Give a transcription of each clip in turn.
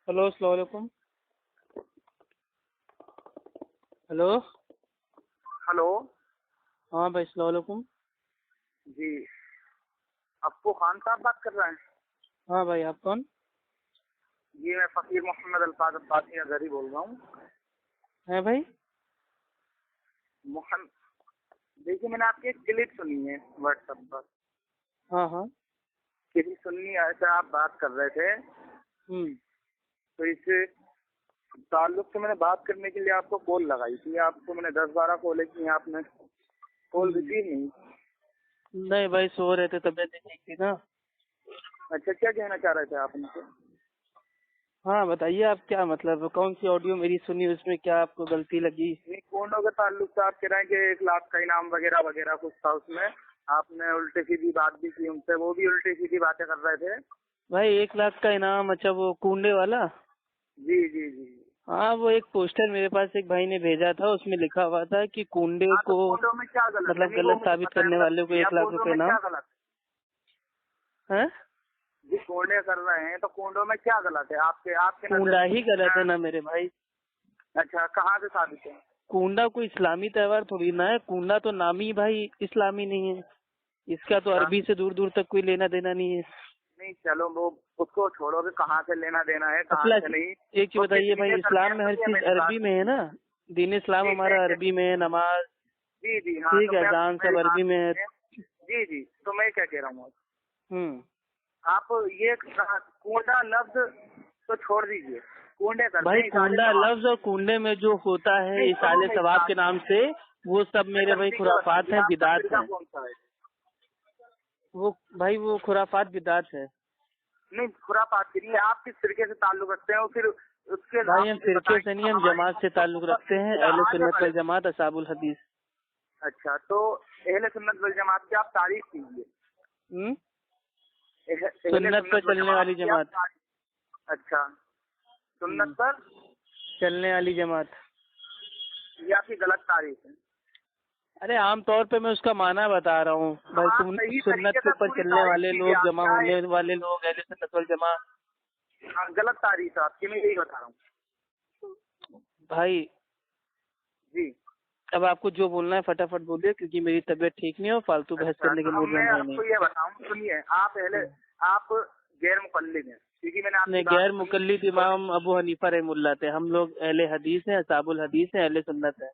Hello अस्सलाम वालेकुम। Hello. Hello. हाँ भाई अस्सलाम वालेकुम। जी, अप्पू खान साहब बात कर रहे हैं? हाँ भाई, आप कौन? जी, मैं फकीर मोहम्मद अल्फाज अब्बासी अजहरी बोल रहा हूँ। है भाई? देखिए, मैंने आपकी एक क्लिप सुनी है व्हाट्सएप पर। हाँ हाँ। किसी सुन्नी ऐसा आप बात कर रहे थे, तो इस ताल्लुक से मैंने बात करने के लिए आपको कॉल लगाई थी। आपको मैंने 10-12 कॉल की, आपने कॉल रिसीव नहीं। नहीं भाई, सो रहे थे, तबीयत नहीं ठीक थी ना। अच्छा, क्या कहना चाह रहे थे आप मुझसे? हाँ बताइए, आप क्या मतलब कौन सी ऑडियो मेरी सुनी, उसमें क्या आपको गलती लगी? नहीं, कोंडों के ताल्लुक से आप कह रहे हैं कि 1 लाख का इनाम वगैरह वगैरह कुछ था उसमें। आपने उल्टी सीधी बात भी की उनसे, वो भी उल्टी सीधी बातें कर रहे थे। भाई 1 लाख का इनाम? अच्छा, वो कूंडे वाला? जी जी जी। हाँ, वो एक पोस्टर मेरे पास एक भाई ने भेजा था, उसमें लिखा हुआ था कि कूंडे हाँ, तो को कोंडों में क्या गलत है? मतलब नहीं, वो गलत मुझे साबित पता है, करने मतलब वाले को भैया 1 लाख कोंडों रुपए में क्या इनाम गलत है। है? जी, कोंडे कर रहे हैं तो कोंडों में क्या गलत है आपके आपके कूंडा नजर? ही गलत है ना मेरे भाई। अच्छा, कहाँ से साबित है? कूंडा कोई इस्लामी त्योहार थोड़ी ना है। कूंडा तो नाम ही भाई इस्लामी नहीं है। इसका तो अच्छा, अरबी से दूर दूर तक कोई लेना देना नहीं है। नहीं चलो, वो उसको छोड़ो कि कहाँ से लेना देना है, कहाँ असला से नहीं। एक चीज वो किस बताइए भाई, लिए करते इस्लाम हैं, में हर सुनिए चीज मेरी बात। अरबी में है ना। दीन इस्लाम जी, हमारा अरबी में है, नमाज जी जी, हाँ, ठीक तो है, मैं अजान मेरी सब बात अरबी में है। सुनिए। जी जी, तो मैं क्या कह रहा हूँ, हम्म। आप ये कूंडा लफ्ज तो छोड़ दीजिए। कूंडे करते भाई हैं इसाले कूंडा सवाब। लफ्ज और कूंडे में जो होता है नहीं, सुनो इसाले मेरी सवाब बात। के नाम से, वो सब मेरे अच्छा, भाई मुझे ये खुराफात बताइए, हैं, आपका बिदात फिरका हैं। कौन सा है? वो भाई वो खुराफात बिदात है। नहीं, खुरापात के लिए आप किस तरीके से ताल्लुक रखते हैं, और फिर उसके भाई आप हम मुझे फिरके बताएं से कि नहीं, हम हमारी जमात से ताल्लुक रखते हैं, अच्छा, अहले आगे सुन्नत बढ़े। वल जमात, असाबुल हदीस। अच्छा, तो अहले सुन्नत वल जमात की आप तारीफ कीजिए। अहले सुन्नत पर सुन्नत वल चलने जमात वाली की आप जमात। तारीफ। अच्छा, सुन्नत पर चलने वाली जमात। ये आपकी गलत तारीफ है। अरे आम तौर पे मैं उसका माना बता रहा हूँ भाई। आप सही सुन्नत तरीके के से ऊपर पूरी चलने तारीफ वाले कीजिए। लोग, आप जमा क्या है? होने वाले लोग अहले सुन्नत वल जमात। हाँ, गलत तारीफ है आपकी, मैं यही बता रहा हूँ। भाई जी। अब आपको जो बोलना है फटाफट बोलिए, क्योंकि मेरी तबीयत ठीक नहीं है और फालतू बहस अच्छा, करने के तो अब मूड में मैं हम है नहीं। आपको ये बताऊं, सुनिए, आप गैर मुकल्लिद हैं, क्योंकि मैंने आपकी नहीं, बात गैर सुनी मुकल्लिद तो। इमाम अबू हनीफा रहमुल्लाह थे। हम लोग अहले हदीस हैं, असाबुल हदीस हैं, अहले सुन्नत है।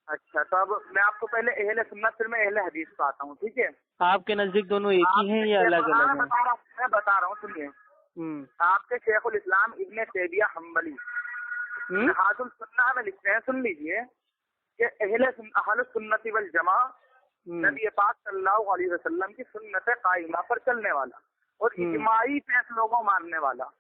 अच्छा, तो अब मैं आपको पहले अहले सुन्नत फिर मैं अहले हदीस पे आता हूँ, ठीक है? आपके नजदीक दोनों एक ही हैं आपके या अलग हाँ, अलग हैं? मैं बता रहा हूँ, सुनिए। आपके शेखुल इस्लाम इब्ने तैमिया हम्बली मिन्हाजुल सुन्नाह में लिखते हैं, सुन लीजिए, कि अहले सुन्नती वल जमा नबी पाक सल्लल्लाहु अलैहि वसल्लम की सुन्नत कायमा पर चलने वाला और इजमाई फैसलों को मानने वाला।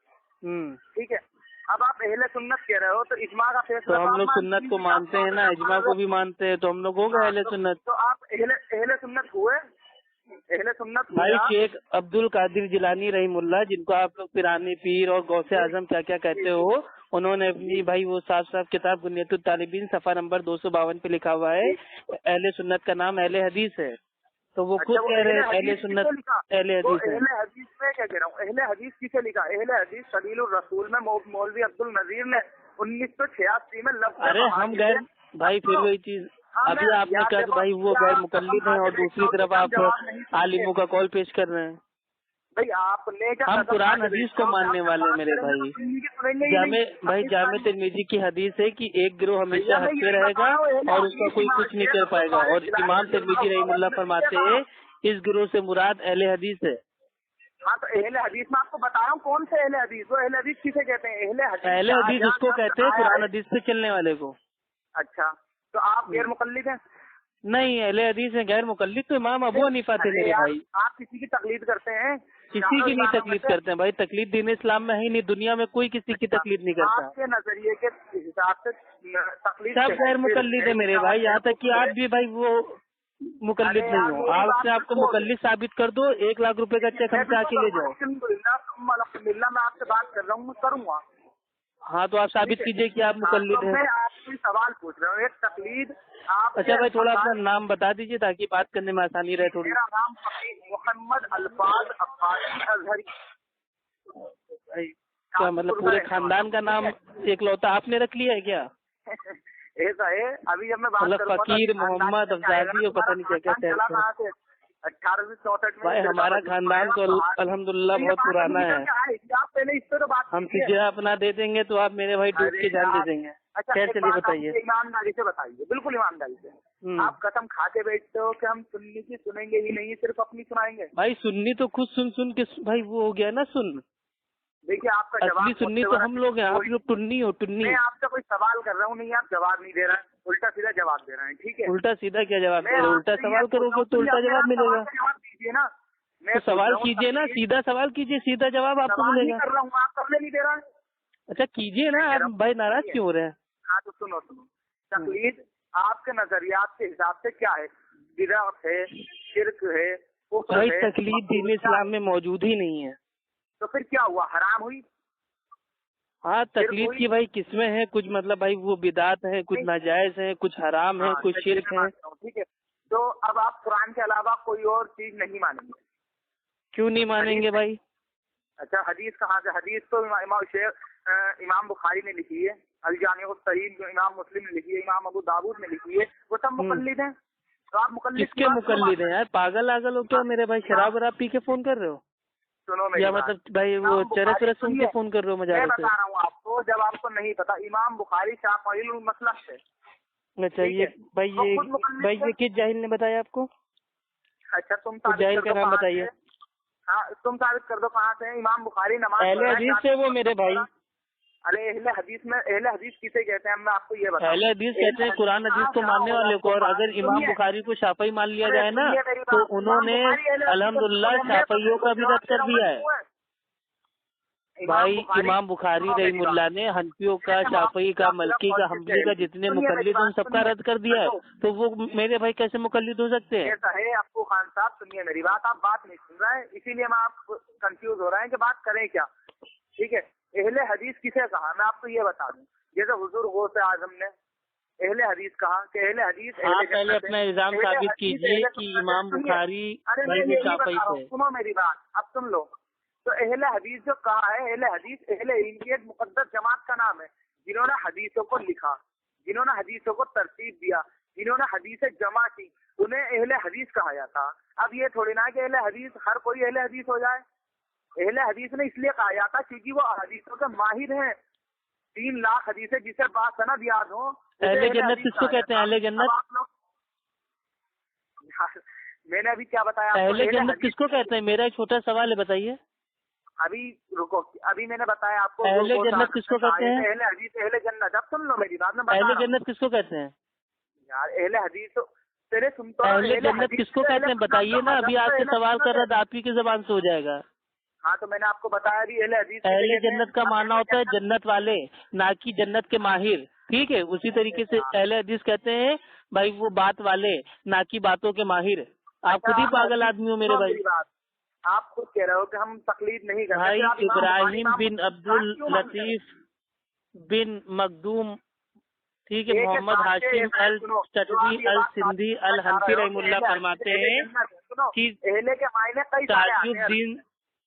ठीक है, अब आप अहले सुन्नत कह रहे हो, तो इजमा का तो फैसला तो हम आप लोग मानते सुन्नत को नहीं, मानते हैं ना, इजमा को भी मानते हैं, तो हम लोग हो गए हाँ, अहले सुन्नत। तो आप अहले सुन्नत हुए, अहले सुन्नत हुए भाई आप। शेख अब्दुल कादिर जिलानी रहीमुल्लाह, जिनको आप लोग पिरानी पीर और गौसे आजम क्या क्या कहते हो, उन्होंने अपनी भाई वो साफ साफ किताब बुनियतुत तालिबीन सफा नंबर 252 पे लिखा हुआ है अहले सुन्नत का नाम अहले हदीस है। तो वो खुद अच्छा, वो कह रहे अहले हैं अहले हदीस सुन्नत किसे लिखा? अहले वो हदीस है। अहले हदीस में क्या कह रहा हूँ, अहले हदीस किसे लिखा? अहले हदीस सलीलुर रसूल में मौलवी अब्दुल नजीर ने 1986 में लफ्ज़ अरे हम गैर भाई फिर वही चीज, अभी आपने कहा कि भाई वो गैर मुकल्लिद हैं और दूसरी तरफ आप जवाब नहीं सुनिए आलिमों का कॉल पेश कर रहे हैं। भाई, आपने क्या हम कसम खा कुरान के हदीस बैठे को हो कि मानने आपसे वाले बात मेरे करेंगे तो भाई। सुनिए कि सुनेंगे ही नहीं। जामे भाई अपनी जामे तारीफ। तिरमिजी की हदीस है कि एक गिरोह हमेशा भैया, हक मैं पे यही बता रहेगा रहा हूँ, अहले और उसका हदीस कोई कुछ नहीं कर पाएगा। और इमाम तिरमिजी रहीमुल्लाह फरमाते हैं इस गिरोह से मुराद अहले हदीस है। हाँ, तो अहले हदीस में आपको बता रहा हूँ कौन से अहले हदीस। वो अहले हदीस किसे कहते हैं? अहले हदीस अहले जहाँ हदीस जहाँ उसको लफ्ज़ कहते हैं आया कुरान है। हदीस पे चलने वाले को। अच्छा, तो आप गैर मुकल्लिद हैं? नहीं, अहले हदीस है, गैर मुकल्लिद तो इमाम अबू हनीफा थे अरे मेरे यार, भाई। आप किसी की तकलीद करते हैं? किसी की नहीं इमामों में तकलीद से करते हैं भाई, तकलीद दीन इस्लाम में है ही नहीं, दुनिया में कोई किसी की तकलीद नहीं करता। आपके नजरिए के हिसाब से तकलीद सब गैर कैसे मुकल्लिद है मेरे भाई, यहाँ तक कि आप भी भाई वो मुकल्लिद अरे नहीं यार, हो। मेरी आपसे बात आपको सुनो। मुकल्लिद साबित कर दो, 1 लाख रुपए का चेक मैं हमसे आके बिल्कुल ले जाओ। अल्हम्दुलिल्लाह मैं आपसे बात कर रहा हूँ, मैं करूँगा। हाँ तो आप साबित ठीक है। कीजिए कि आप हाँ, तो मुकल्लिद हैं। मैं आपसे सवाल पूछ रहा हूँ, एक तकलीद आपके अच्छा भाई, थोड़ा अपना मसाइल। नाम बता दीजिए ताकि बात करने में आसानी रहे थोड़ी। मेरा नाम फकीर मोहम्मद अल्फाज अब्बासी अजहरी। भाई क्या मतलब पूरे खानदान का नाम एक लौता आपने रख लिया है क्या? ऐसा है, अभी जब मैं बात मतलब फकीर मोहम्मद अफजादी और पता नहीं क्या क्या कहते हैं। 1864 में भाई हमारा खानदान तो अल्हम्दुलिल्लाह बहुत पुराना है। आप पहले इस पे तो बात हम सिजरा अपना दे देंगे तो आप मेरे भाई डूब के जान दे देंगे। अच्छा, खैर चलिए बताइए। ईमानदारी से बताइए, बिल्कुल ईमानदारी से। आप कसम खाते बैठते हो कि हम सुन्नी की सुनेंगे ही नहीं, सिर्फ अपनी सुनाएंगे। भाई सुन्नी तो खुद सुन सुन के भाई वो हो गया ना सुन। देखिए आपका जवाब असली सुन्नी तो हम लोग हैं, आप लोग टुन्नी हो टुन्नी। मैं आपसे कोई सवाल कर रहा हूँ, नहीं आप जवाब नहीं दे रहे हैं, उल्टा सीधा जवाब दे रहे हैं। ठीक है, उल्टा सीधा क्या जवाब दे रहे? उल्टा सवाल करोगे तो उल्टा जवाब मिलेगा। जवाब दीजिए ना, तो सवाल कीजिए ना, सीधा सवाल कीजिए, सीधा जवाब आपको मिलेगा। कर रहा हूँ, आप कब नहीं दे रहा है। अच्छा कीजिए ना, आप भाई नाराज क्यों हो रहे हैं? हाँ तो सुनो, तकलीद आपके नजरियात के हिसाब से क्या है? बिदअत है, शिर्क है, कुफ्र भाई है। तकलीद दीन इस्लाम में मौजूद ही नहीं है। तो फिर क्या हुआ? हराम हुई। हाँ तकलीद की भाई किस्में हैं, कुछ मतलब भाई वो बिदात है, कुछ नाजायज है, कुछ हराम है, कुछ शिर्क है। ठीक है, तो अब आप कुरान के अलावा कोई और चीज नहीं मानेंगे? क्यों नहीं मानेंगे भाई? अच्छा, हदीस कहाँ से? हदीस तो इमाम बुखारी ने लिखी है, अल जामिअ सहीह इमाम मुस्लिम ने लिखी है, इमाम अबू दाऊद ने लिखी है, वो सब मुकल्लिद हैं। तो आप मुकल्लिद किसके मुकल्लिद हैं यार? पागल आगल हो क्या मेरे भाई? शराब वराब पी के फोन कर रहे हो? सुनो या मतलब भाई वो चरस वरस सुन के फोन कर रहे हो मजाक से? मैं बता रहा हूँ आपको, जब आपको नहीं पता, इमाम बुखारी शाफिई मसलक है। अच्छा ये भाई ये किस जाहिल ने बताया आपको? अच्छा तुम जाहिल का नाम बताइए। हाँ तुम साबित कर दो कहाँ से? इमाम बुखारी नमाज अहले हदीस से वो मेरे भाई। अरे अहले हदीस में, अहले हदीस किसे कहते हैं? मैं आपको ये बताऊं, अहले हदीस कहते हैं कुरान हदीस को मानने वाले को। और अगर इमाम बुखारी को शाफई मान लिया जाए ना तो उन्होंने अल्हम्दुलिल्लाह शाफइयों का भी रद्द कर दिया है। भाई इमाम बुखारी रहीमुल्लाह ने हनफियों का, शाफई का, मलकी का, हम्बली का जितने मुकल्लिद उन सबका रद्द कर दिया है। तो वो मेरे भाई कैसे मुकल्लिद हो सकते हैं? ऐसा है आपको खान साहब, सुनिए मेरी बात, आप बात नहीं सुन रहे हैं, इसीलिए मैं आप कंफ्यूज हो रहे हैं कि बात करें क्या। ठीक है, अहले हदीस किसे कहा? मैं आपको ये बता दूं, जैसे हुजूर गौसे आजम ने अहले हदीस कहा कि अहले हदीस। आप पहले अपना इल्जाम साबित कीजिए कि इमाम बुखारी शाफई थे। सुनो मेरी बात, अब सुन लो। तो अहले हदीस जो कहा है, अहले हदीस अहले इल्म की एक मुकद्दस जमात का नाम है, जिन्होंने हदीसों को लिखा, जिन्होंने हदीसों को तरतीब दिया, जिन्होंने हदीसें जमा की, उन्हें अहले हदीस कहा जाता। अब ये थोड़ी ना कि अहले हदीस हर कोई अहले हदीस हो जाए। अहले हदीस ने इसलिए कहा जाता क्योंकि वो हदीसों के माहिर हैं। 3 लाख हदीसें जिसे बात सनद याद हो। अहले जन्नत किसको कहते हैं? अहले जन्नत मैंने अभी क्या बताया? अहले जन्नत किसको कहते हैं? मेरा एक छोटा सवाल है, बताइए। अभी रुको, अभी मैंने बताया आपको। अहले जन्नत किसको कहते हैं? अहले हदीस, अहले जन्नत। अब सुन लो मेरी बात, मैं अहले जन्नत किसको कहते हैं? यार अहले हदीस तो तेरे सुन तो। अहले जन्नत किसको कहते हैं बताइए ना, अभी आपसे सवाल कर रहा था, आप ही की जबान से हो जाएगा। हाँ तो मैंने आपको बताया भी, अहले हदीस अहले जन्नत का मानना होता है जन्नत वाले, ना कि जन्नत के माहिर। ठीक है, उसी तरीके से अहले हदीस कहते हैं भाई वो बात वाले, ना कि बातों के माहिर। आप खुद ही पागल आदमी हो मेरे भाई। आप खुद कह रहे हो कि हम तकलीद नहीं करते। भाई इब्राहिम बिन अब्दुल लतीफ बिन मखदूम, ठीक है, मोहम्मद हाशिम अल चटवी अल सिंधी अल हनफी रहमुल्लाह फरमाते हैं कि अहले के मायने कई ताजुद्दीन,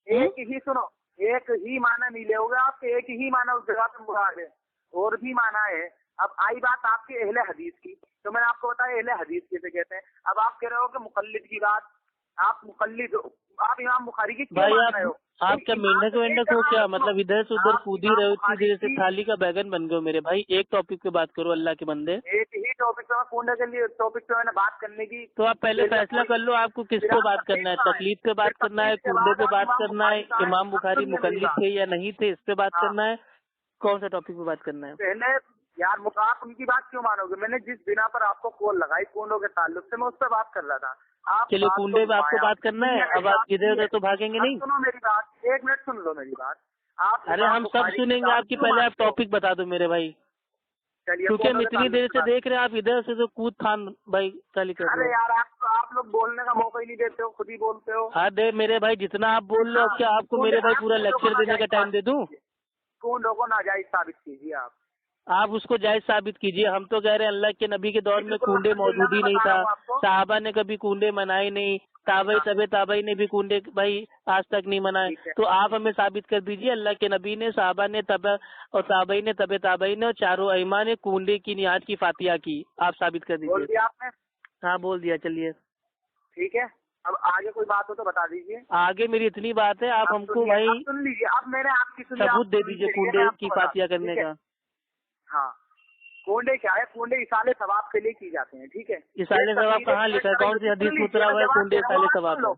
एक ही सुनो, एक ही माना नहीं लोगे आपके, एक ही माना उस जगह पे मुराद है, और भी माना है। अब आई बात आपके अहले हदीस की, तो मैंने आपको बताया अहले हदीस किसे कहते हैं। अब आप कह रहे हो कि मुकल्लिद की बात, आप मुकल्लिद, आप इमाम बुखारी की क्यों मान रहे हो? आप क्या मेंढक वेंढक हो क्या? मतलब इधर से उधर कूदी रहे हो, इधर से थाली का बैगन बन गए मेरे भाई। एक टॉपिक पे बात करो अल्लाह के बंदे। एक ही टॉपिक पे कूदने के लिए टॉपिक पे मैंने बात करने की। तो आप पहले फैसला कर लो आपको किस पे बात करना है, तकलीद पे बात करना है, कूदे पे बात करना है, इमाम बुखारी मुकल्लिद थे या नहीं थे इस पे बात करना है, कौन सा टॉपिक पे बात करना है? पहले यार आप उनकी बात क्यों मानोगे? मैंने जिस बिना पर आपको कॉल लगाई कूदों के ताल्लुक से, मैं उस पर बात कर रहा था। आप चलिए कुंडे पे आपको बात करना है, अब आप इधर उधर तो भागेंगे नहीं। सुनो मेरी बात, 1 मिनट सुन लो मेरी बात। आप अरे हम सब सुनेंगे आपकी, पहले आप टॉपिक बता दो मेरे भाई, क्योंकि हम इतनी देर से देख रहे हैं आप इधर से तो कूद फान भाई चाली कर रहे हो। अरे यार आप लोग बोलने का मौका ही नहीं देते हो, खुद ही बोलते हो। हाँ दे मेरे भाई, जितना आप बोल लो, क्या आपको मेरे भाई पूरा लेक्चर देने का टाइम दे दूं? कूदों को नाजायज साबित कीजिए आप उसको जायज साबित कीजिए। हम तो कह रहे हैं अल्लाह के नबी के दौर में कूंडे मौजूद ही नहीं था, साहबा ने कभी कूंडे मनाए नहीं, ताबई तबे ताबई ने भी कुंडे भाई आज तक नहीं मनाए। तो आप हमें साबित कर दीजिए अल्लाह के नबी ने, साहबा ने, तबा और ताबई ने, तबे ताबई ने और चारों अइमा ने कुंडे की नियाज की फातिहा की। आप साबित कर बोल दीजिए। दिया आपने? हाँ बोल दिया, चलिए ठीक है, अब आगे कोई बात हो तो बता दीजिए। आगे मेरी इतनी बात है, आप हमको भाई अब सुन लीजिए, अब मैंने आपकी सुनी, सबूत दे दीजिए कुंडे की फातिहा करने ठीक है? का। हाँ, कुंडे क्या है? कुंडे इसाले सवाब के लिए की जाते हैं, ठीक है? इसाले सवाब कहाँ लिखा है? कौन सी हदीस में उतरा हुआ है कुंडे इसाले सवाब है?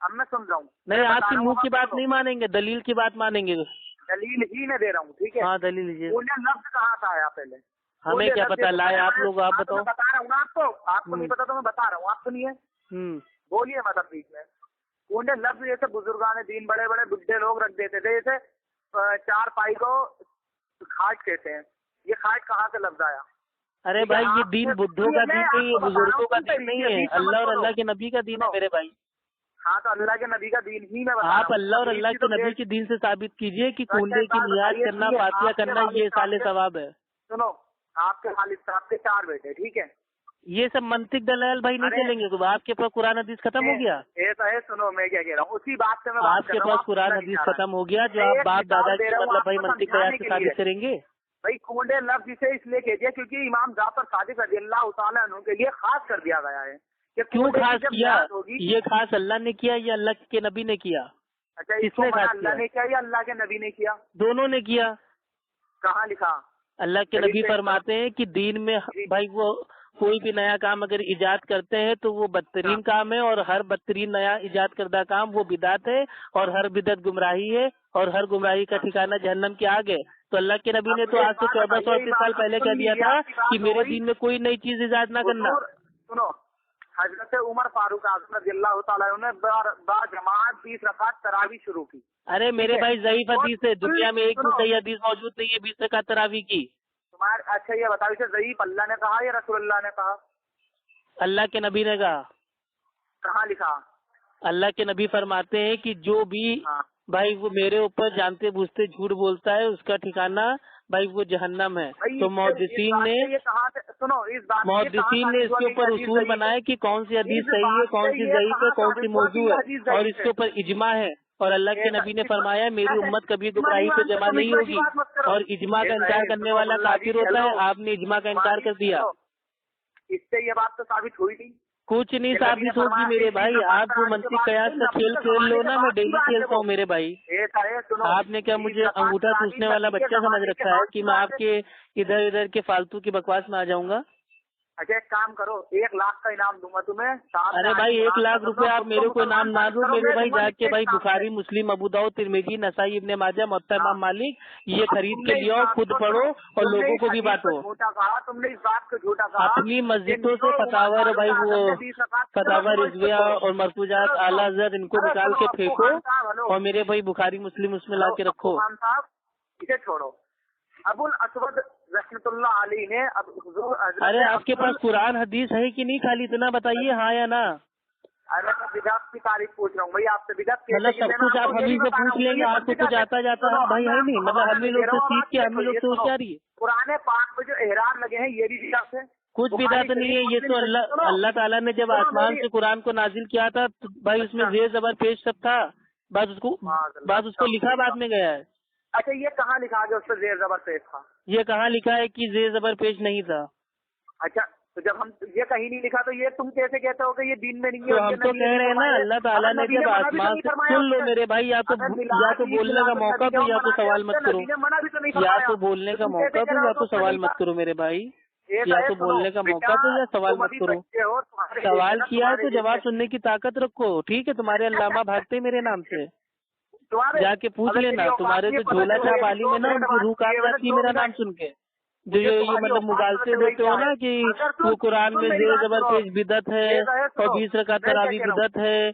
अब मैं सुन रहा हूँ। नहीं, आपकी मुंह की बात नहीं मानेंगे, दलील की बात मानेंगे। दलील ही मैं दे रहा हूँ, ठीक है? हाँ दलील लीजिए। कुंडे लफ्ज कहाँ था आया पहले? हमें क्या पता, लाए आप लोग, आप बताओ। मैं बता रहा हूँ ना आपको नहीं पता तो मैं बता रहा हूँ, आप सुनिए। बोलिए मतलब बीच में। कुंडे लफ्ज जैसे बुजुर्गान दीन, बड़े बड़े बुढ़े लोग रख देते थे, जैसे चार पाई को खाट कहते हैं। ये खाट कहाँ से लफ्ज आया? अरे भाई ये दीन बुद्धों का दीन नहीं है, बुजुर्गों का दीन नहीं है, अल्लाह और अल्लाह के नबी का दीन है मेरे भाई। हाँ तो अल्लाह के नबी का दीन ही मैं बता आप अल्लाह और अल्लाह के नबी के दीन से साबित कीजिए कि कुंडे की नियाज करना, फातिहा करना ये साले सवाब है। सुनो, आपके वालिद साहब के 4 बेटे, ठीक है? ये सब मंतिक दलाल भाई नहीं चलेंगे। तो आपके पास कुरान हदीस खत्म हो गया? ऐसा है, सुनो मैं क्या कह रहा हूँ, उसी बात से मैं आपके पास कुरान हदीस खत्म हो गया जो आप बाप दादा की मतलब भाई मंतिक कयास से साबित करेंगे? भाई कुंडे लफ्ज इसे इसलिए कह दिया क्योंकि इमाम जाफर सादिक रज़ियल्लाहु ताला अन्हु के लिए खास कर दिया गया है। क्यों खास किया? ये खास अल्लाह ने किया या अल्लाह के नबी ने किया? अच्छा, किसने खास अल्लाह ने किया या अल्लाह के नबी ने किया? दोनों ने किया। कहाँ लिखा? अल्लाह के नबी फरमाते हैं कि दीन में भाई वो कोई भी नया काम अगर इजाद करते हैं तो वो बदतरीन काम है, और हर बदतरीन नया इजाद करदा काम वो बिदात है, और हर बिदत गुमराही है, और हर गुमराही का ठिकाना जहन्नम के आगे। तो अल्लाह के नबी ने तो आज से 1438 साल पहले कह दिया था कि मेरे दीन में कोई नई चीज इजाद ना करना। सुनो, हजरत उमर फारूक आज़म रज़ियल्लाहु ताला अन्हु ने बाजमात 20 रकात तरावी शुरू की। अरे मेरे भाई ज़ईफ हदीस है, दुनिया में एक भी सही हदीस मौजूद नहीं है 20 रकात तरावी की। अच्छा ये बताओ, इसे ज़ईफ अल्लाह ने कहा या रसूलुल्लाह ने कहा? अल्लाह के नबी ने कहा। कहाँ लिखा? अल्लाह के नबी फरमाते हैं कि जो भी भाई वो मेरे ऊपर जानते बूझते झूठ बोलता है उसका ठिकाना भाई वो जहन्नम है। तो मुहद्दिसीन ने इसके ऊपर उसूल बनाया कि कौन सी हदीस सही है, कौन सी ज़ईफ है, कौन सी मौजू है, और इसके ऊपर इजमा है। और अल्लाह के नबी ने फरमाया मेरी उम्मत कभी गुमराही पे जमा नहीं होगी, और इजमा का इनकार करने वाला काफिर होता है। आपने इजमा का इनकार कर दिया। इससे ये बात तो साबित हुई थी? कुछ नहीं साबित होगी मेरे भाई। आप जो मंतिक कयास का खेल खेल लो ना, मैं डेली खेलता हूँ मेरे भाई। आपने क्या मुझे अंगूठा चूसने वाला बच्चा समझ रखा है कि मैं आपके इधर इधर के फालतू की बकवास में आ जाऊंगा? अच्छा एक काम करो, 1 लाख का इनाम दूंगा तुम्हें। अरे भाई 1 लाख रुपए आप मेरे को इनाम ना दो मेरे भाई, जाके भाई बुखारी, मुस्लिम, अबू दाऊद, तिरमिजी, नसाई, इब्ने माजा, मुअत्ता इमाम मालिक ये खरीद के लियो, खुद पढ़ो और लोगों को भी बांटो। तुमने इस बात को झूठा कहा। अपनी मस्जिदों से फतावर भाई वो फतावर रिजविया और मरफूजात आला हज़रत इनको निकाल के फेंको, और मेरे भाई बुखारी मुस्लिम उसमें ला के रखो। इसे छोड़ो, अबुल अस्वद रहमतुल्लाह अलैह ने अरे आपके पास कुरान हदीस है कि नहीं, खाली इतना बताइए हाँ या ना। अरे मैं बिदात की तारीफ पूछ रहा हूँ भाई आपसे। बिदात मतलब सब कुछ आप हमी से पूछ लेंगे, आपको कुछ आता जाता है भाई है नहीं? मतलब हमी लोग से सीख के हमी लोग से होशियारी है। पुराने पाक में जो एहरार लगे हैं ये भी बिदात है? कुछ बिदात नहीं है। ये तो अल्लाह ताला ने जब आसमान से कुरान को नाजिल किया था तो भाई उसमें ज़ेर ज़बर पेश सब था, बाद उसको लिखा बाद में गया है। अच्छा ये कहाँ लिखा है उससे ज़ेर ज़बर पेश था? ये कहाँ लिखा है कि ज़ेर ज़बर पेश नहीं था? अच्छा तो जब हम ये कहीं नहीं लिखा तो ये तुम कैसे कहते हो कि ये दीन में नहीं है? तो हम तो कह रहे हैं ना अल्लाह ताला ने जब आसमान से, सुन लो मेरे भाई, या तो बोलने का मौका दो या तो सवाल मत करो, या तो बोलने का मौका दो या तो सवाल मत करो मेरे भाई, या तो बोलने का मौका दो या सवाल मत करो। सवाल किया है तो जवाब सुनने की ताकत रखो, ठीक है? तुम्हारे अल्लामा भागते मेरे नाम से, जाके पूछ लेना। तुम्हारे जो झोला छाप आली में ना उनकी रूह काट जाती है मेरा नाम सुन के। जो ये मतलब मुगालते देते हो ना कि वो कुरान में ज़ेर ज़बर पेश बिदत है, और 20 रकात तरावी बिदत है,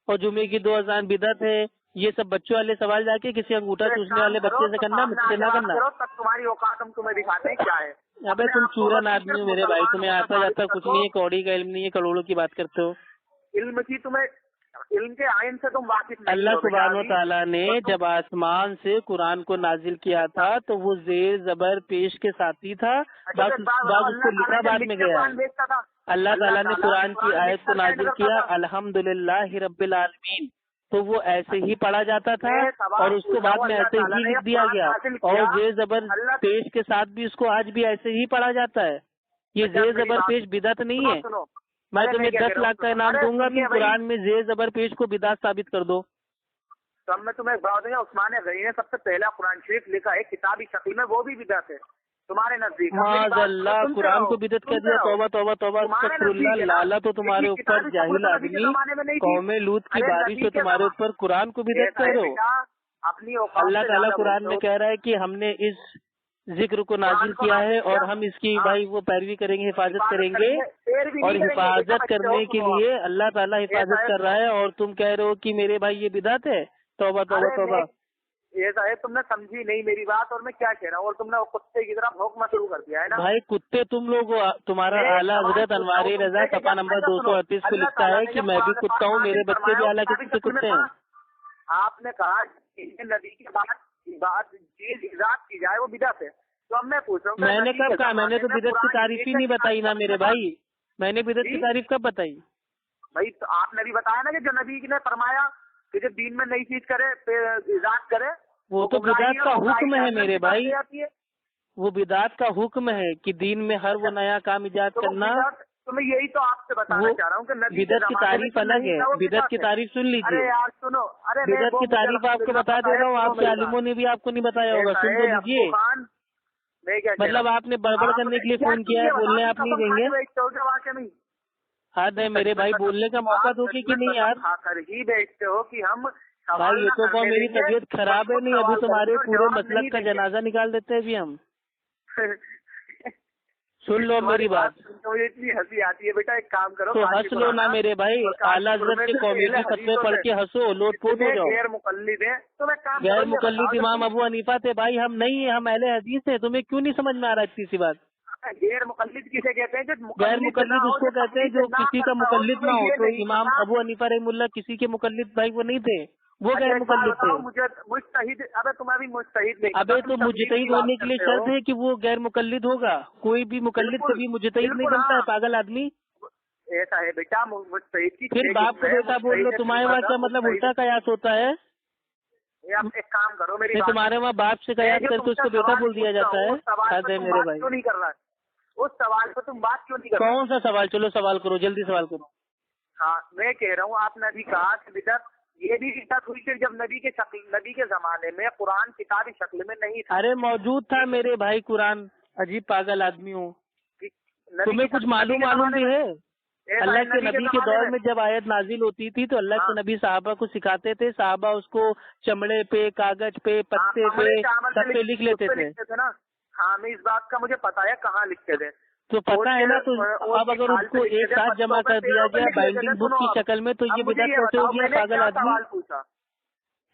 और जुमे की 2 अज़ान बिदत है, ये सब बच्चों वाले सवाल जाके किसी अंगूठा चूसने वाले बच्चे से करना, मुझसे ना करना। तुम्हारी औकात हम तुम्हें दिखाते हैं क्या है। अबे तुम चूरन आदमी हो मेरे भाई, तुम्हें आता जाता कुछ नहीं है, कौड़ी का इल्म नहीं है, करोड़ों की बात करते हो। इल्म की तुम्हें, इल्म के आइन से तुम वाकिफ नहीं हो। अल्लाह सुब्हानो ताला ने जब आसमान से कुरान को नाजिल किया था तो वो ज़ेर ज़बर पेश के साथी था, बाद उसको लिखा बाद में गया है। اللہ ताला ने कुरान की आयत को नाजिल किया अल्हम्दुलिल्लाह रब्बिल आलमीन, तो वो ऐसे ही पढ़ा जाता था और उसको बाद में ऐसे ही लिख दिया गया, और जे जबर पेश के साथ भी उसको आज भी ऐसे ही पढ़ा जाता है। ये जे जबर पेश बिदअत नहीं है। मैं तुम्हें 10 लाख का इनाम दूंगा, तुम कुरान में जे जबर पेश को बिदअत साबित कर दो। तो अब मैं तुम्हें बता दूंगा, उस्मान गनी ने सबसे पहला कुरान शरीफ लिखा है किताबी शक्ल में, वो भी बिदअत है तुम्हारे नजदीक। माज़अल्लाह, कुरान को बिदअत कह दिया। तौबा तौबा तौबा, अस्तगफिरुल्लाह। लाला तो तुम्हारे ऊपर जाहिल आदमी, कौमे लूत की बारिश तो तुम्हारे ऊपर कुरान को बिदअत कह रहे हो। अपनी अल्लाह ताला कुरान में कह रहा है कि हमने इस जिक्र को नाजिल किया है और हम इसकी भाई वो पैरवी करेंगे, हिफाजत करेंगे, और हिफाजत करने के लिए अल्लाह ताला हिफाजत कर रहा है, और तुम कह रहे हो कि मेरे भाई ये बिदअत है। तौबा तौबा तौबा। ऐसा है, तुमने समझी नहीं मेरी बात, और मैं क्या कह रहा हूँ, और तुमने वो कुत्ते की तरह भौंकना शुरू कर दिया है ना। भाई कुत्ते तुम लोग, तुम्हारा आला हजरत अनवारी रजा सफा नंबर 238 पे लिखता है कि मैं भी कुत्ता हूँ, मेरे बच्चे भी आला किस्म के कुत्ते हैं। आपने कहा नबी की बात चीज इजाद की जाए वो बिदअत है, तो अब मैं पूछ रहा हूँ, मैंने कब कहा? मैंने तो बिदअत की तारीफ ही नहीं बताई ना मेरे भाई। मैंने बिदअत की तारीफ कब बताई भाई? तो आपने भी बताया ना कि जो नबी ने फरमाया कि जो दीन में नई चीज करे, इजाद करे, वो तो बिदअत का हुक्म है मेरे भाई। वो बिदअत का हुक्म है कि दीन में हर वो नया काम इजाद करना। तो मैं यही तो आपसे बताना चाह रहा हूँ कि बिदअत की तारीफ अलग है। बिदअत की तारीफ सुन लीजिए। अरे यार सुनो, अरे बिदअत की तारीफ आपको बता दे रहा हूँ, आपके आलिमों ने भी आपको नहीं बताया होगा। सुन तो लीजिए। मतलब आपने बड़बड़ करने के लिए फोन किया है, बोलने आप नहीं देंगे? हद है मेरे भाई, बोलने का मौका दोगे कि नहीं यार? खाकर ही बैठते हो कि हम भाई ये तो कहो मेरी तबीयत खराब है, नहीं अभी तुम्हारे पूरे मसलक का जनाजा निकाल देते हैं अभी हम। सुन लो मेरी बात। मुझे इतनी हंसी आती है बेटा, एक काम करो तो हंस लो ना मेरे भाई, आला हज़रत के कॉमेडी फतवे पढ़ के हंसो, लोटपोट हो जाओ। गैर मुकल्लिद है तो मैं काम गैर मुकल्लिद इमाम अबू हनीफा थे भाई, हम नहीं है, हम अहले हदीस है। तुम्हें क्यों नहीं समझ में आ रहा इतनी सी बात? गैर मुकल्लिद किसे कहते हैं? जो गैर मुकल्लिद उसको कहते हैं जो किसी का मुकल्लिद ना हो। तो इमाम अबू हनीफा रहमुल्लाह किसी के मुकल्लिद भाई वो नहीं थे, वो गैर मुकल्लिद थे। मुझे मुज्तहिद, अबे तुम अभी मुज्तहिद नहीं। अबे तो मुज्तहिद होने के लिए शर्त है कि वो गैर मुकल्लिद होगा। कोई भी मुकल्लिद कभी मुज्तहिद नहीं बनता है, पागल आदमी। ऐसा है बेटा, मुज्तहिद की फिर बाप को बेटा बोल लो, तुम्हारे वहाँ क्या मतलब उल्टा कयास होता है? आप एक काम करो, मेरी तुम्हारे वहाँ बाप से कयास करके उसको बेटा बोल दिया जाता है? हद है मेरे भाई। क्यों नहीं कर रहा है उस सवाल पर तुम बात क्यों नहीं कर रहे? कौन सा सवाल? चलो सवाल करो, जल्दी सवाल करो। हाँ मैं कह रहा हूँ, आपने अभी कहा कि बिदअत, ये भी बिदअत हुई थी जब नबी के जमाने में कुरान किताबी शक्ल में नहीं था। अरे मौजूद था मेरे भाई कुरान। अजीब पागल आदमी हो। तुम्हें कुछ मालूम भी है? अल्लाह के नबी के दौर में जब आयत नाजिल होती थी तो अल्लाह के नबी साहबा को सिखाते थे, साहबा उसको चमड़े पे, कागज पे, पत्ते पे, सब पे लिख लेते थे ना। हाँ मैं इस बात का मुझे पता है कहाँ लिखते थे, तो पता है ना। तो अब अगर उसको एक साथ जमा कर दिया गया बाइंडिंग बुक की शक्ल में, तो ये बिदअत कैसे हो गया पागल आदमी? पूछा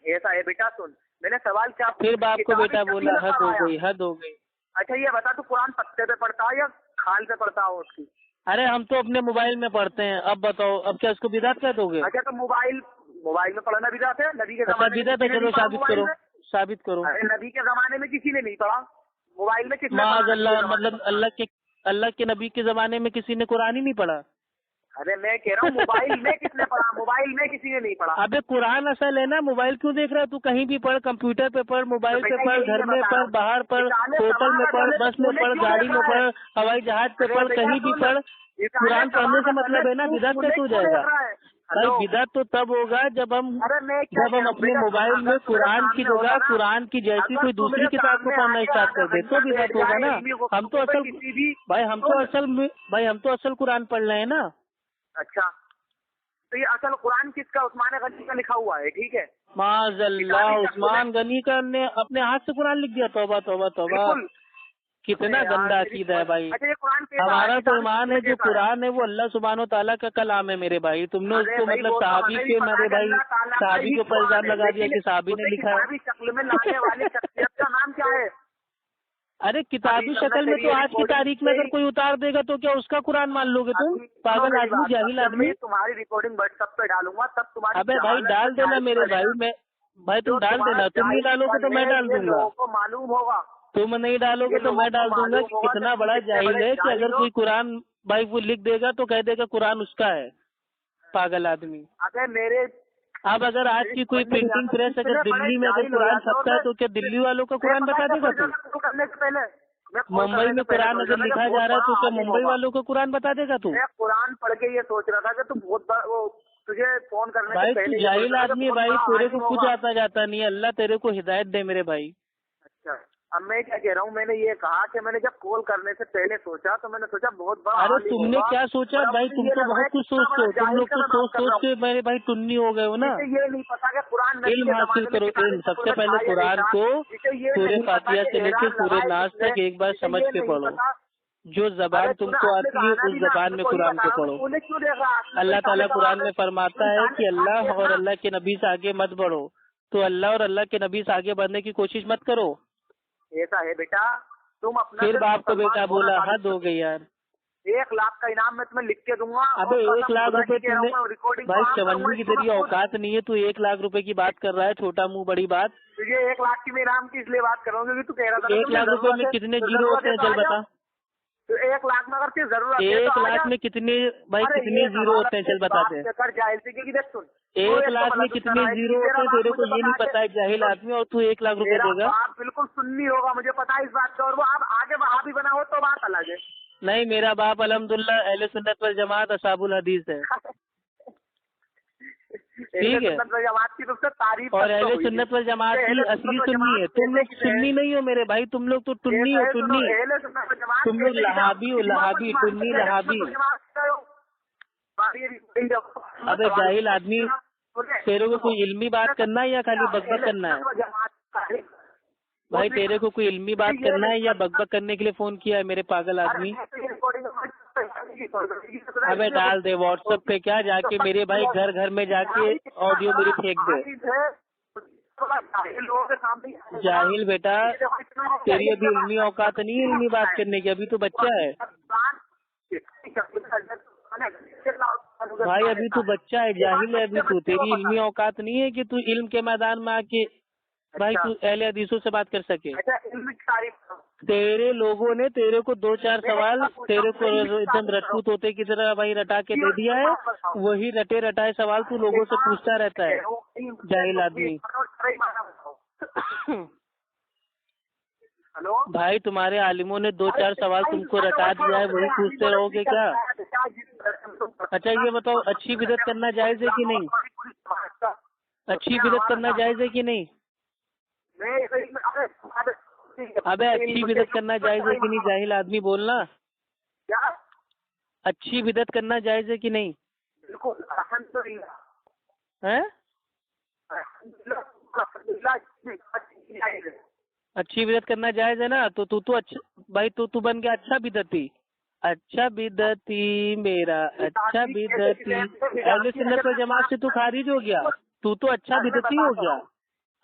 ऐसा है बेटा, सुन मैंने सवाल क्या, फिर बाप को बेटा बोला, हद हो गई, हद हो गई। अच्छा ये बता तू कुरान पत्ते पे पढ़ता है या खाल पे पढ़ता हो उसकी? अरे हम तो अपने मोबाइल में पढ़ते हैं। अब बताओ, अब क्या उसको बिदअत कह दोगे? अच्छा तो मोबाइल में पढ़ना बिदअत है? नबी के अच्छा बिदअत है, चलो साबित करो, साबित करो। अरे नबी के जमाने में किसी ने नहीं पढ़ा, मोबाइल में किसने? माज़अल्लाह, मतलब अल्लाह के नबी के जमाने में किसी ने कुरान ही नहीं पढ़ा? अरे मैं कह रहा हूँ मोबाइल में किसने पढ़ा? मोबाइल में किसी ने नहीं पढ़ा। अबे कुरान असल है ना, मोबाइल क्यों देख रहा है तू? कहीं भी पढ़, कंप्यूटर पे पढ़, मोबाइल पे पढ़, घर में पढ़, बाहर पढ़, होटल में पढ़, बस में पढ़, गाड़ी में पढ़, हवाई जहाज पे पढ़, कहीं भी पढ़। कुरान पढ़ने से मतलब है ना बिदअत कैसे हो जाएगा? भाई बिदअत तो तब होगा जब हम अपने मोबाइल में कुरान की जगह कुरान की जैसी कोई दूसरी किताब को पढ़ना स्टार्ट कर दे तो बिदअत होगा ना। हम तो असल कुरान पढ़ रहे हैं ना। अच्छा तो ये असल कुरान किसका? उस्मान गनी का लिखा हुआ है, ठीक है। माज़अल्लाह, उस्मान गनी का ने अपने हाथ से कुरान लिख दिया? तौबा तौबा तौबा, कितना गंदा अकीदा है भाई। हमारा तो ईमान है जो कुरान है वो अल्लाह सुब्हानो तआला का कलाम है मेरे भाई। तुमने उसको मतलब साहबी के मेरे भाई साहबी के ऊपर इल्जाम लगा दिया कि साहबी ने लिखा है। शक्ल में लाने वाली शख्सियत का नाम क्या है? अरे किताबी शक्ल में तो आज की तारीख में अगर कोई उतार देगा तो क्या उसका कुरान मान लोगे तुम? पागल आदमी, जाहिल आदमी। तुम्हारी रिकॉर्डिंग व्हाट्सएप पे डालूंगा तब तुम्हारी। अबे भाई डाल देना मेरे भाई, मैं भाई तुम डाल देना, तुम नहीं डालोगे तो मैं डाल दूंगा। लोगों को मालूम होगा, तुम नहीं डालोगे तो मैं डाल दूंगा कि कितना बड़ा जाहिल है कि अगर कोई कुरान भाई वो लिख देगा तो कह देगा कुरान उसका है, पागल आदमी। अगर मेरे अब अगर आज की कोई प्रिंटिंग प्रेस अगर दिल्ली में अगर कुरान छपता है तो क्या दिल्ली वालों का कुरान बता देगा तू? करने से पहले मुंबई में कुरान अगर लिखा जा रहा है तो क्या मुंबई वालों को कुरान बता देगा तू? मैं कुरान पढ़ के ये सोच रहा था कि तू बहुत वो तुझे फोन करने भाई से पहले तू जाहिल आदमी है भाई, तेरे को कुछ आता जाता नहीं है, अल्लाह तेरे को हिदायत दे मेरे भाई। अच्छा, अब मैं क्या कह रहा हूँ, मैंने ये कहा कि मैंने जब कॉल करने से पहले सोचा तो मैंने सोचा बहुत बड़ा। अरे तुमने क्या सोचा भाई, तुम तो बहुत कुछ सोचते हो, तुम लोग तो सोच के मेरे भाई टुन्नी हो गए हो ना। ये नहीं पता कि कुरान इल्म हासिल करो, इल्म। सबसे पहले कुरान को सूरे फातिहा से लेकर सूरे नास तक एक बार समझ के पढ़ो, जो जबान तुमको आती है उस जबान में कुरान को पढ़ो। अल्लाह ताला कुरान में फरमाता है कि अल्लाह और अल्लाह के नबी से आगे मत बढ़ो, तो अल्लाह और अल्लाह के नबी से आगे बढ़ने की कोशिश मत करो। ऐसा है बेटा, तुम अपना फिर बाप को बेटा बोला, हद हो गई यार। 1 लाख का इनाम मैं तुम्हें लिख के दूंगा। अबे 1 लाख रुपए तुमने भाई चवन्नी की तेरी औकात नहीं है, तू 1 लाख रुपए की बात कर रहा है, छोटा मुंह बड़ी बात। तुझे 1 लाख की मैं इनाम की इसलिए बात कर रहा हूँ क्योंकि तू कह रहा था 1 लाख रुपए में कितने जीरो होते हैं चल बता। तो 1 लाख में अगर तुझे जरूरत है 1 लाख में कितने भाई कितने जीरो होते हैं चल बताते हैं। कर जाहिल से क्योंकि देख सुन 1 लाख में कितने जीरो होते हैं तेरे को ये नहीं पता है जाहिल आदमी, और तू 1 लाख रुपए देगा। आप बिल्कुल सुन्नी होगा, मुझे पता है इस बात का, और वो आप आगे वहाँ भी बना हो तो बात अलग है। नहीं, मेरा बाप अल्हम्दुलिल्लाह अहले सुन्नत वल जमात असाबुल हदीस है, ठीक है। जमात की तुमसे तारीफ और अहले सुन्नत वल जमात की असली सुन्नी है, तुम लोग सुन्नी नहीं हो मेरे भाई, तुम लोग तो टुन्नी हो, टुन्नी। तुम लोग लहाबी हो, लहाबी, टुन्नी लहाबी। अबे जाहिल आदमी, तेरे को कोई इल्मी बात करना है या खाली बकबक करना है? भाई तेरे को कोई इल्मी बात करना है या बकबक करने के लिए फोन किया है मेरे पागल आदमी? अबे डाल दे व्हाट्सएप पे, क्या जाके मेरे भाई घर घर में जाके ऑडियो मेरी फेंक दे। जाहिल बेटा, तेरी अभी इल्मी औकात नहीं है इल्मी बात करने की, अभी तो बच्चा है भाई, अभी तू बच्चा है, जाहिल है अभी तू, तेरी इल्मी औकात नहीं है कि तू इल्म के मैदान में आके भाई तू अहले हदीसों से बात कर सके। तेरे लोगों ने तेरे को 2-4 सवाल तेरे को एकदम रट्टू तोते की तरह भाई रटा के दे दिया है, वही रटे रटाए सवाल तू लोगों से पूछता रहता है, जाहिल आदमी। भाई तुम्हारे आलिमों ने 2-4 सवाल तुमको रटा दिया है, वही पूछते रहोगे क्या? अच्छा ये बताओ, अच्छी बिदअत करना जायज है कि नहीं? अच्छी बिदअत करना जायज है कि नहीं? अबे अच्छी बिदअत करना जायज है कि नहीं जाहिल आदमी, बोलना। अच्छी बिदअत करना जायज है कि नहीं? हैं? अच्छी बिदअत करना जायज है ना, तो तू तो अच्छा भाई, तू बन गया अच्छा बिदअती। अच्छा बिदअती मेरा अच्छा बिदअती, अहले सुन्नत वल जमात से तू खारिज हो गया, तू तो अच्छा बिदअती हो गया।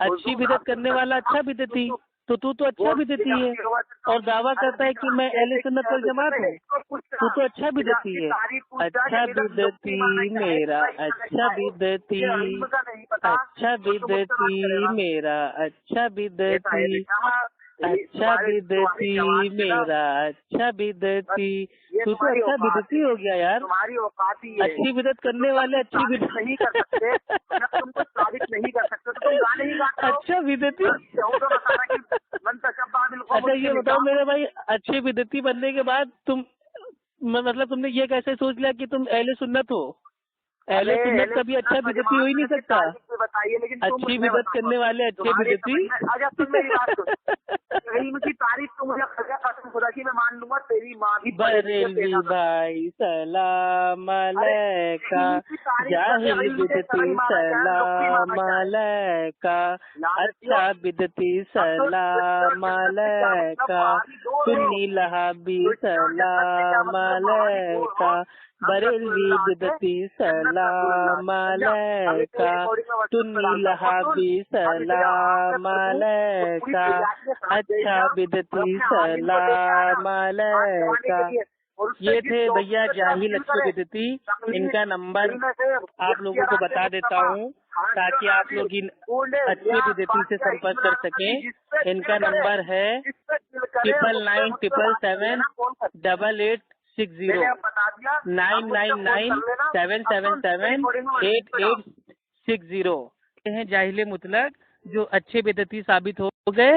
अच्छी बिदअत करने वाला अच्छा बिदअती, तो तू तो अच्छा बिदअती है और दावा करता है कि मैं अहले सुन्नत वल जमात हूँ, तू तो अच्छा बिदअती है। अच्छा बिदअती मेरा अच्छा बिदअती, अच्छा बिदअती मेरा अच्छा बिदअती, अच्छा बिदअती मेरा अच्छा बिदअती, तू तो अच्छा बिदअती हो गया यार। अच्छी बिदअत करने वाले अच्छी बिदअत नहीं कर सकते, तुमको साबित नहीं कर सकते, तो तुम गाने ही गाते हो। अच्छा बिदअती। अच्छा ये बताओ मेरे भाई, अच्छी बिदअती बनने के बाद तुम मतलब तुमने ये कैसे सोच लिया कि तुम अहले सुन्नत हो? अहले सुन्नत कभी अच्छा बिदअती हो ही नहीं सकता। अच्छी बिदअत करने वाले अच्छे बिदअती। की तारीफ तो मुझे खुदा की मैं मान लूंगा, तेरी माँ भी। बरेलवी भाई सलाम अलैका, जाहिल बिदअती सलाम अलैका, अच्छा बिदअती सलाम अलैका, सुन्नी लहाबी सलाम अलैका, बरेलवी बिदअती सलाम अलैका, सुन्नी लहाबी सलाम अलैका, अच्छा बिदअती सलाम अलैका। ये थे भैया जाहिल अच्छे बिदअती, इनका नंबर आप लोगों को बता देता हूँ ताकि आप लोग इन अच्छे बिदअती से संपर्क कर सकें। इनका नंबर है 9997778860। دیا 9997778860 ہیں جاہل مطلق جو اچھے بدعتی ثابت ہو گئے